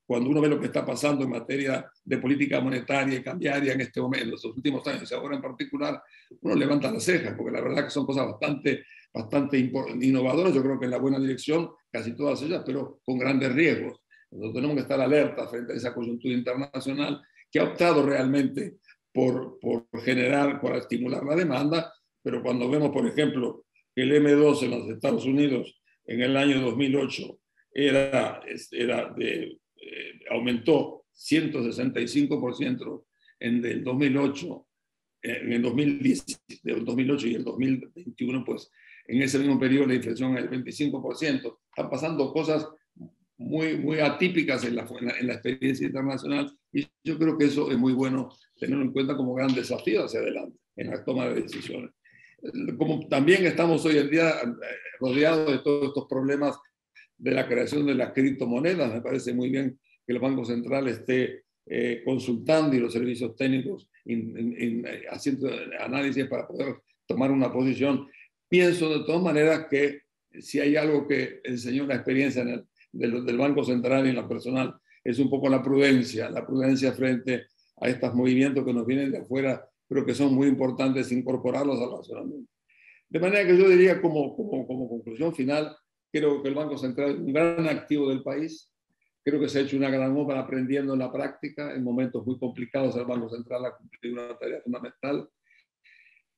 Cuando uno ve lo que está pasando en materia de política monetaria y cambiaria en este momento, en los últimos años y ahora en particular, uno levanta las cejas, porque la verdad que son cosas bastante innovadoras, yo creo que en la buena dirección, casi todas ellas, pero con grandes riesgos. Nosotros tenemos que estar alerta frente a esa coyuntura internacional que ha optado realmente por estimular la demanda, pero cuando vemos, por ejemplo, que el M2 en los Estados Unidos en el año 2008 aumentó 165% en el 2008, en el 2008 y el 2021, pues en ese mismo periodo la inflación es el 25%. Están pasando cosas muy atípicas en la experiencia internacional y yo creo que eso es muy bueno tenerlo en cuenta como gran desafío hacia adelante en la toma de decisiones. Como también estamos hoy en día rodeados de todos estos problemas de la creación de las criptomonedas, me parece muy bien que el Banco Central esté consultando y los servicios técnicos haciendo análisis para poder tomar una posición. Pienso de todas maneras que si hay algo que enseñó la experiencia del Banco Central y en la personal, es un poco la prudencia frente a estos movimientos que nos vienen de afuera, pero que son muy importantes incorporarlos al razonamiento. De manera que yo diría como conclusión final, creo que el Banco Central es un gran activo del país, creo que se ha hecho una gran obra aprendiendo en la práctica, en momentos muy complicados el Banco Central ha cumplido una tarea fundamental.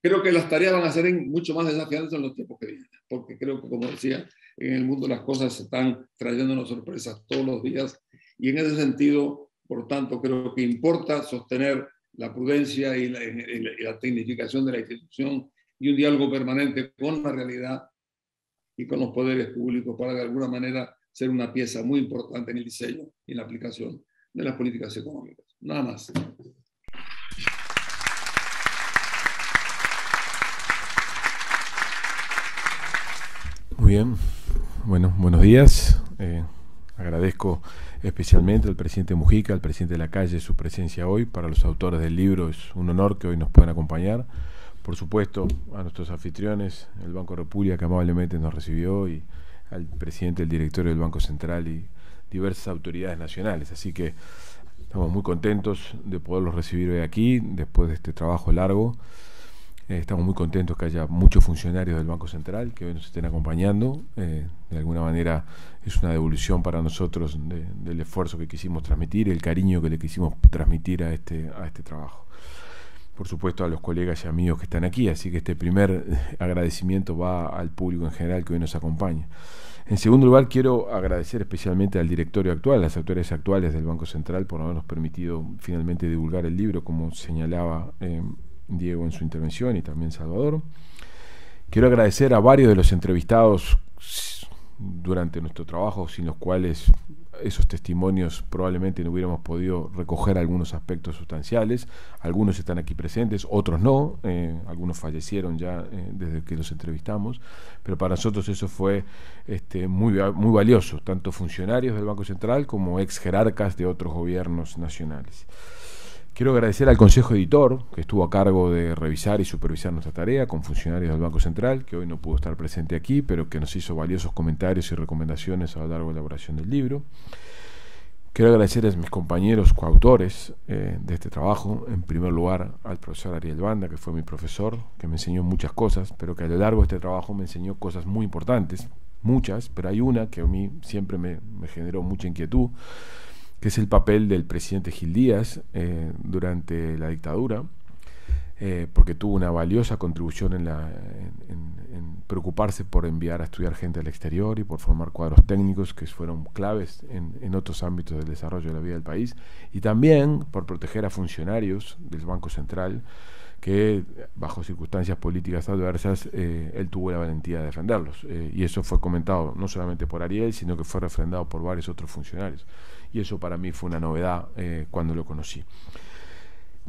Creo que las tareas van a ser mucho más desafiantes en los tiempos que vienen, porque creo que, como decía, en el mundo las cosas se están trayéndonos sorpresas todos los días y en ese sentido, por tanto, creo que importa sostener la prudencia y la tecnificación de la institución y un diálogo permanente con la realidad y con los poderes públicos para de alguna manera ser una pieza muy importante en el diseño y en la aplicación de las políticas económicas. Nada más. Muy bien, bueno, buenos días. Agradezco especialmente al presidente Mujica, al presidente de la Calle, su presencia hoy. Para los autores del libro es un honor que hoy nos puedan acompañar. Por supuesto, a nuestros anfitriones, el Banco República, que amablemente nos recibió, y al presidente del directorio del Banco Central y diversas autoridades nacionales. Así que estamos muy contentos de poderlos recibir hoy aquí, después de este trabajo largo. Estamos muy contentos que haya muchos funcionarios del Banco Central que hoy nos estén acompañando. De alguna manera es una devolución para nosotros del esfuerzo que quisimos transmitir, el cariño que le quisimos transmitir a este trabajo. Por supuesto a los colegas y amigos que están aquí, así que este primer agradecimiento va al público en general que hoy nos acompaña. En segundo lugar, quiero agradecer especialmente al directorio actual, las autoridades actuales del Banco Central, por habernos permitido finalmente divulgar el libro, como señalaba Diego en su intervención y también Salvador. Quiero agradecer a varios de los entrevistados durante nuestro trabajo, sin los cuales esos testimonios probablemente no hubiéramos podido recoger algunos aspectos sustanciales. Algunos están aquí presentes, otros no, algunos fallecieron ya desde que los entrevistamos, pero para nosotros eso fue muy valioso, tanto funcionarios del Banco Central como ex jerarcas de otros gobiernos nacionales. Quiero agradecer al Consejo Editor, que estuvo a cargo de revisar y supervisar nuestra tarea, con funcionarios del Banco Central, que hoy no pudo estar presente aquí, pero que nos hizo valiosos comentarios y recomendaciones a lo largo de la elaboración del libro. Quiero agradecer a mis compañeros coautores de este trabajo, en primer lugar al profesor Ariel Banda, que fue mi profesor, que me enseñó muchas cosas, pero que a lo largo de este trabajo me enseñó cosas muy importantes. muchas, pero hay una que a mí siempre me generó mucha inquietud, que es el papel del presidente Gil Díaz durante la dictadura, porque tuvo una valiosa contribución en preocuparse por enviar a estudiar gente al exterior y por formar cuadros técnicos que fueron claves en otros ámbitos del desarrollo de la vida del país, y también por proteger a funcionarios del Banco Central que bajo circunstancias políticas adversas él tuvo la valentía de defenderlos, y eso fue comentado no solamente por Ariel, sino que fue refrendado por varios otros funcionarios, y eso para mí fue una novedad cuando lo conocí.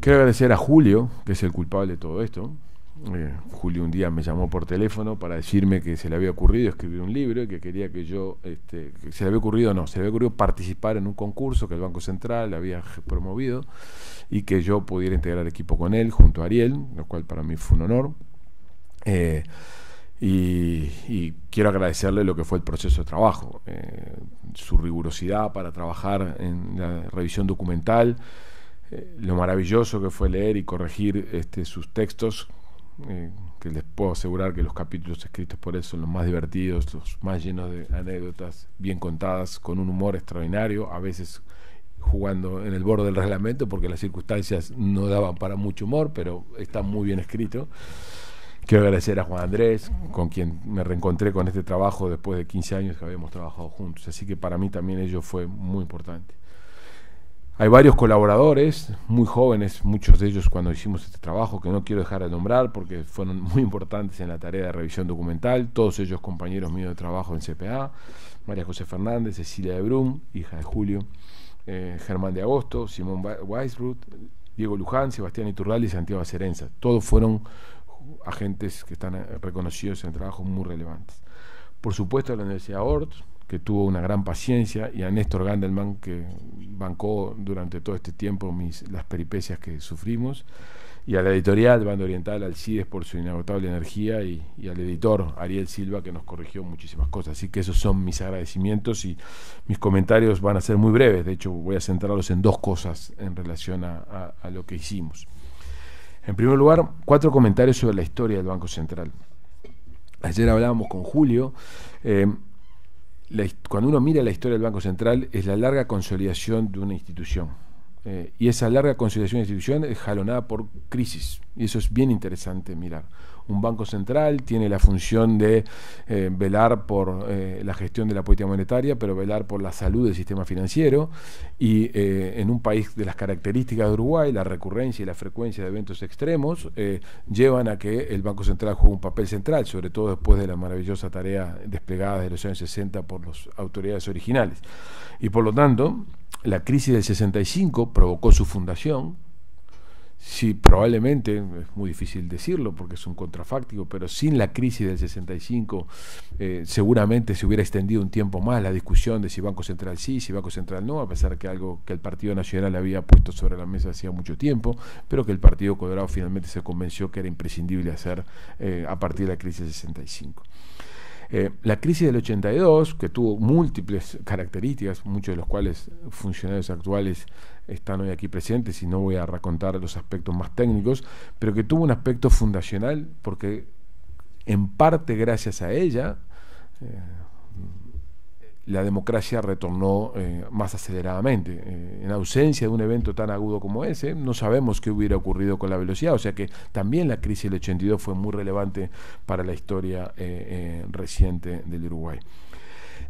Quiero agradecer a Julio, que es el culpable de todo esto. Julio un día me llamó por teléfono para decirme que se le había ocurrido escribir un libro y que quería que yo, que se le había ocurrido participar en un concurso que el Banco Central había promovido y que yo pudiera integrar equipo con él junto a Ariel, lo cual para mí fue un honor. Y quiero agradecerle lo que fue el proceso de trabajo, su rigurosidad para trabajar en la revisión documental, lo maravilloso que fue leer y corregir sus textos, que les puedo asegurar que los capítulos escritos por él son los más divertidos, los más llenos de anécdotas bien contadas, con un humor extraordinario, a veces jugando en el borde del reglamento porque las circunstancias no daban para mucho humor, pero está muy bien escrito. Quiero agradecer a Juan Andrés, con quien me reencontré con este trabajo después de 15 años que habíamos trabajado juntos, así que para mí también ello fue muy importante. Hay varios colaboradores muy jóvenes, muchos de ellos cuando hicimos este trabajo, que no quiero dejar de nombrar porque fueron muy importantes en la tarea de revisión documental, todos ellos compañeros míos de trabajo en CPA, María José Fernández, Cecilia de Brum, hija de Julio, Germán de Agosto, Simón Weisruth, Diego Luján, Sebastián Iturralde y Santiago Acerenza. Todos fueron agentes que están reconocidos en trabajos muy relevantes. Por supuesto a la Universidad Ort, que tuvo una gran paciencia, y a Néstor Gandelman, que bancó durante todo este tiempo las peripecias que sufrimos, y a la editorial Banda Oriental, Alcides, por su inagotable energía, y al editor Ariel Silva, que nos corrigió muchísimas cosas. Así que esos son mis agradecimientos, y mis comentarios van a ser muy breves. De hecho, voy a centrarlos en dos cosas en relación a lo que hicimos. En primer lugar, 4 comentarios sobre la historia del Banco Central. Ayer hablábamos con Julio. Cuando uno mira la historia del Banco Central, es la larga consolidación de una institución. Y esa larga consolidación de una institución es jalonada por crisis. Y eso es bien interesante mirar. Un Banco Central tiene la función de velar por la gestión de la política monetaria, pero velar por la salud del sistema financiero. Y en un país de las características de Uruguay, la recurrencia y la frecuencia de eventos extremos llevan a que el Banco Central juegue un papel central, sobre todo después de la maravillosa tarea desplegada desde los años 60 por las autoridades originales. Y por lo tanto, la crisis del 65 provocó su fundación. Sí, probablemente, es muy difícil decirlo porque es un contrafáctico, pero sin la crisis del 65 seguramente se hubiera extendido un tiempo más la discusión de si Banco Central sí, si Banco Central no, a pesar que algo que el Partido Nacional había puesto sobre la mesa hacía mucho tiempo, pero que el Partido Colorado finalmente se convenció que era imprescindible hacer a partir de la crisis del 65. La crisis del 82, que tuvo múltiples características, muchos de los cuales funcionarios actuales están hoy aquí presentes y no voy a racontar los aspectos más técnicos, pero que tuvo un aspecto fundacional porque en parte gracias a ella la democracia retornó más aceleradamente. En ausencia de un evento tan agudo como ese, no sabemos qué hubiera ocurrido con la velocidad, o sea que también la crisis del 82 fue muy relevante para la historia reciente del Uruguay.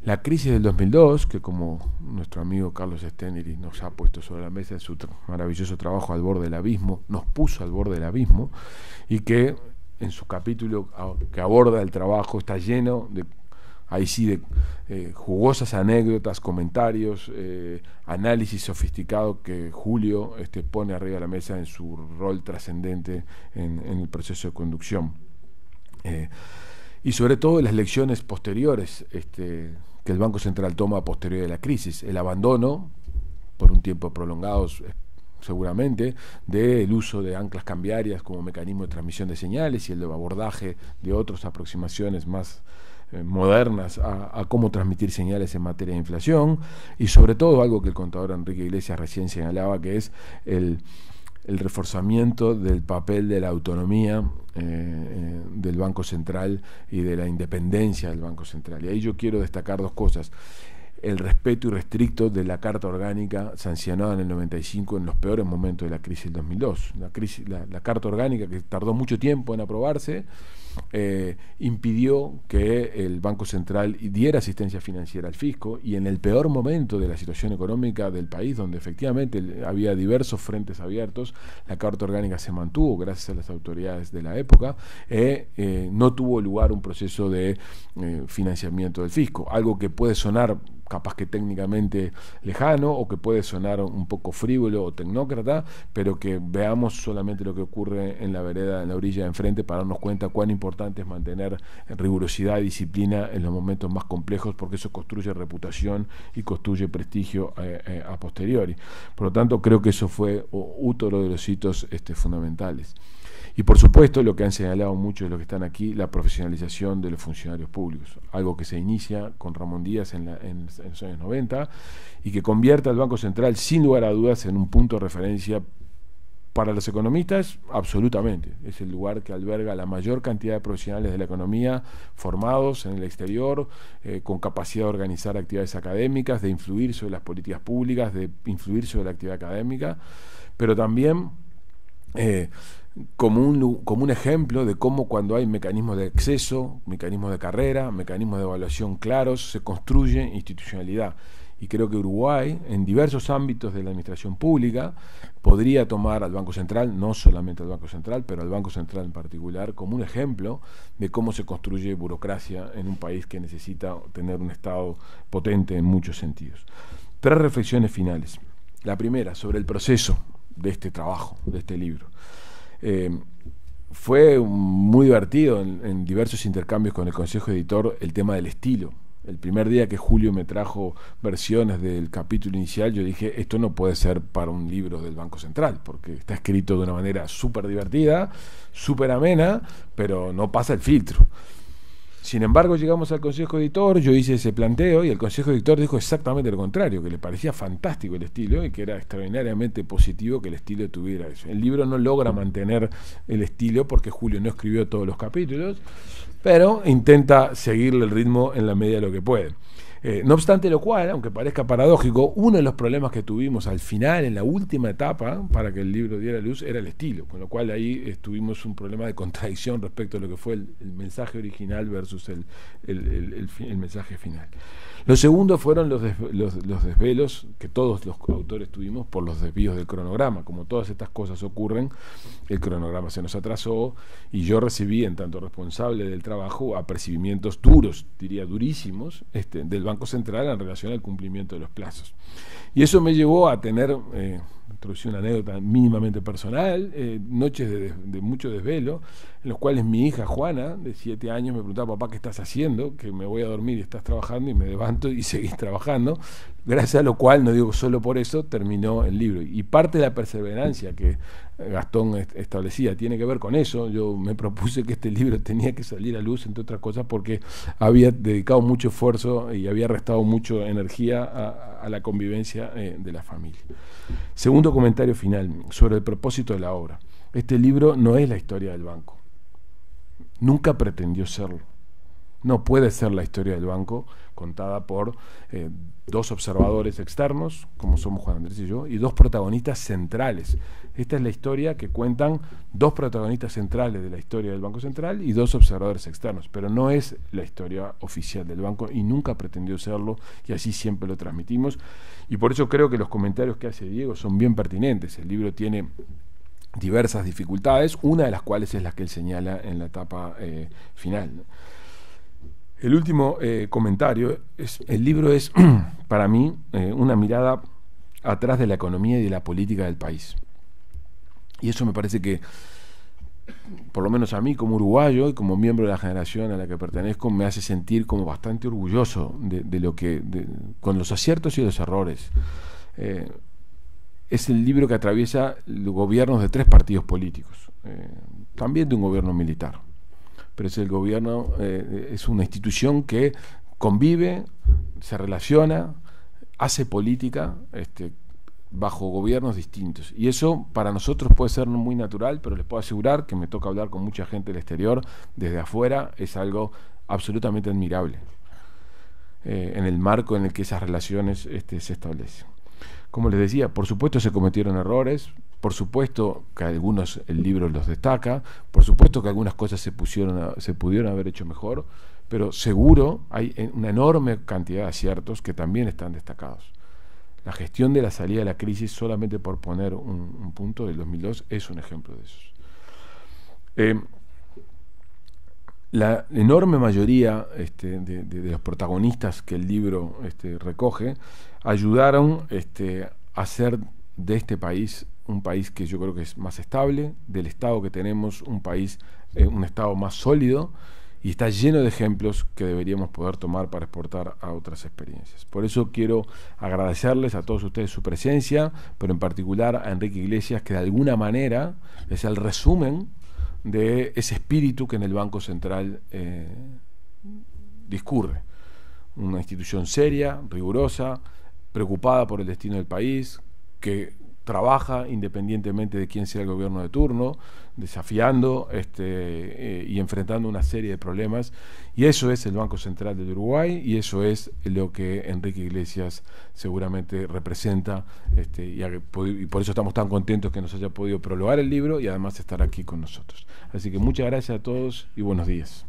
La crisis del 2002, que como nuestro amigo Carlos Steneri nos ha puesto sobre la mesa en su maravilloso trabajo Al borde del abismo, nos puso al borde del abismo, y que en su capítulo que aborda el trabajo está lleno de ahí sí de jugosas anécdotas, comentarios, análisis sofisticado que Julio pone arriba de la mesa en su rol trascendente en el proceso de conducción. Y sobre todo las lecciones posteriores que el Banco Central toma a posteriori de la crisis, el abandono, por un tiempo prolongado seguramente, del uso de anclas cambiarias como mecanismo de transmisión de señales y el abordaje de otras aproximaciones más modernas a cómo transmitir señales en materia de inflación, y sobre todo algo que el contador Enrique Iglesias recién señalaba, que es el reforzamiento del papel de la autonomía del Banco Central y de la independencia del Banco Central. Y ahí yo quiero destacar dos cosas. El respeto irrestricto de la Carta Orgánica sancionada en el 95 en los peores momentos de la crisis del 2002. La Carta Orgánica, que tardó mucho tiempo en aprobarse, impidió que el Banco Central diera asistencia financiera al fisco, y en el peor momento de la situación económica del país, donde efectivamente había diversos frentes abiertos, la Carta Orgánica se mantuvo gracias a las autoridades de la época. No tuvo lugar un proceso de financiamiento del fisco, algo que puede sonar capaz que técnicamente lejano, o que puede sonar un poco frívolo o tecnócrata, pero que veamos solamente lo que ocurre en la vereda, en la orilla de enfrente, para darnos cuenta cuán importante es mantener rigurosidad y disciplina en los momentos más complejos, porque eso construye reputación y construye prestigio a posteriori. Por lo tanto, creo que eso fue otro de los hitos fundamentales. Y por supuesto, lo que han señalado muchos de los que están aquí, la profesionalización de los funcionarios públicos, algo que se inicia con Ramón Díaz en los años 90 y que convierte al Banco Central, sin lugar a dudas, en un punto de referencia para los economistas. Absolutamente. Es el lugar que alberga la mayor cantidad de profesionales de la economía formados en el exterior, con capacidad de organizar actividades académicas, de influir sobre las políticas públicas, de influir sobre la actividad académica, pero también como un ejemplo de cómo, cuando hay mecanismos de acceso, mecanismos de carrera, mecanismos de evaluación claros, se construye institucionalidad. Y creo que Uruguay, en diversos ámbitos de la administración pública, podría tomar al Banco Central, no solamente al Banco Central, pero al Banco Central en particular, como un ejemplo de cómo se construye burocracia en un país que necesita tener un Estado potente en muchos sentidos. 3 reflexiones finales. La primera, sobre el proceso de este trabajo, de este libro. Fue muy divertido en diversos intercambios con el Consejo Editor el tema del estilo. El primer día que Julio me trajo versiones del capítulo inicial, yo dije, esto no puede ser para un libro del Banco Central, porque está escrito de una manera súper divertida, súper amena, pero no pasa el filtro. Sin embargo, llegamos al Consejo Editor, yo hice ese planteo y el Consejo Editor dijo exactamente lo contrario, que le parecía fantástico el estilo y que era extraordinariamente positivo que el estilo tuviera eso. El libro no logra mantener el estilo porque Julio no escribió todos los capítulos, pero intenta seguirle el ritmo en la medida de lo que puede. No obstante lo cual, aunque parezca paradójico, uno de los problemas que tuvimos al final, en la última etapa, para que el libro diera luz, era el estilo, con lo cual ahí tuvimos un problema de contradicción respecto a lo que fue el mensaje original versus el mensaje final. Lo segundo fueron los desvelos que todos los autores tuvimos por los desvíos del cronograma. Como todas estas cosas ocurren, el cronograma se nos atrasó y yo recibí, en tanto responsable del trabajo, apercibimientos duros, diría durísimos, del Banco Central en relación al cumplimiento de los plazos. Y eso me llevó a tener, introducí una anécdota mínimamente personal, noches de mucho desvelo, en los cuales mi hija Juana, de 7 años, me preguntaba, papá, ¿qué estás haciendo? Que me voy a dormir y estás trabajando, y me levanto y seguís trabajando, gracias a lo cual, no digo solo por eso, terminó el libro. Y parte de la perseverancia que Gastón establecía tiene que ver con eso. Yo me propuse que este libro tenía que salir a luz, entre otras cosas, porque había dedicado mucho esfuerzo y había restado mucha energía a la convivencia de la familia. Segundo comentario final, sobre el propósito de la obra. Este libro no es la historia del banco. Nunca pretendió serlo. No puede ser la historia del banco contada por 2 observadores externos, como somos Juan Andrés y yo, y 2 protagonistas centrales. Esta es la historia que cuentan 2 protagonistas centrales de la historia del Banco Central y 2 observadores externos, pero no es la historia oficial del banco y nunca pretendió serlo, y así siempre lo transmitimos. Y por eso creo que los comentarios que hace Diego son bien pertinentes. El libro tiene diversas dificultades, una de las cuales es la que él señala en la etapa final. El último comentario es: el libro es para mí una mirada atrás de la economía y de la política del país, y eso me parece que, por lo menos a mí como uruguayo y como miembro de la generación a la que pertenezco, me hace sentir como bastante orgulloso de lo que, con los aciertos y los errores. Es el libro que atraviesa los gobiernos de 3 partidos políticos, también de un gobierno militar, pero es el gobierno, es una institución que convive, se relaciona, hace política bajo gobiernos distintos. Y eso para nosotros puede ser muy natural, pero les puedo asegurar que me toca hablar con mucha gente del exterior, desde afuera, es algo absolutamente admirable en el marco en el que esas relaciones se establecen. Como les decía, por supuesto se cometieron errores, por supuesto que algunos el libro los destaca, por supuesto que algunas cosas se pudieron haber hecho mejor, pero seguro hay una enorme cantidad de aciertos que también están destacados. La gestión de la salida de la crisis, solamente por poner un punto, del 2002, es un ejemplo de esos. La enorme mayoría de los protagonistas que el libro recoge ayudaron a hacer de este país un país que yo creo que es más estable, del Estado que tenemos un país, un Estado más sólido, y está lleno de ejemplos que deberíamos poder tomar para exportar a otras experiencias. Por eso quiero agradecerles a todos ustedes su presencia, pero en particular a Enrique Iglesias, que de alguna manera es el resumen de ese espíritu que en el Banco Central discurre. Una institución seria, rigurosa, preocupada por el destino del país, que trabaja independientemente de quién sea el gobierno de turno, desafiando y enfrentando una serie de problemas, y eso es el Banco Central del Uruguay, y eso es lo que Enrique Iglesias seguramente representa, y por eso estamos tan contentos que nos haya podido prologar el libro y además estar aquí con nosotros. Así que muchas gracias a todos y buenos días.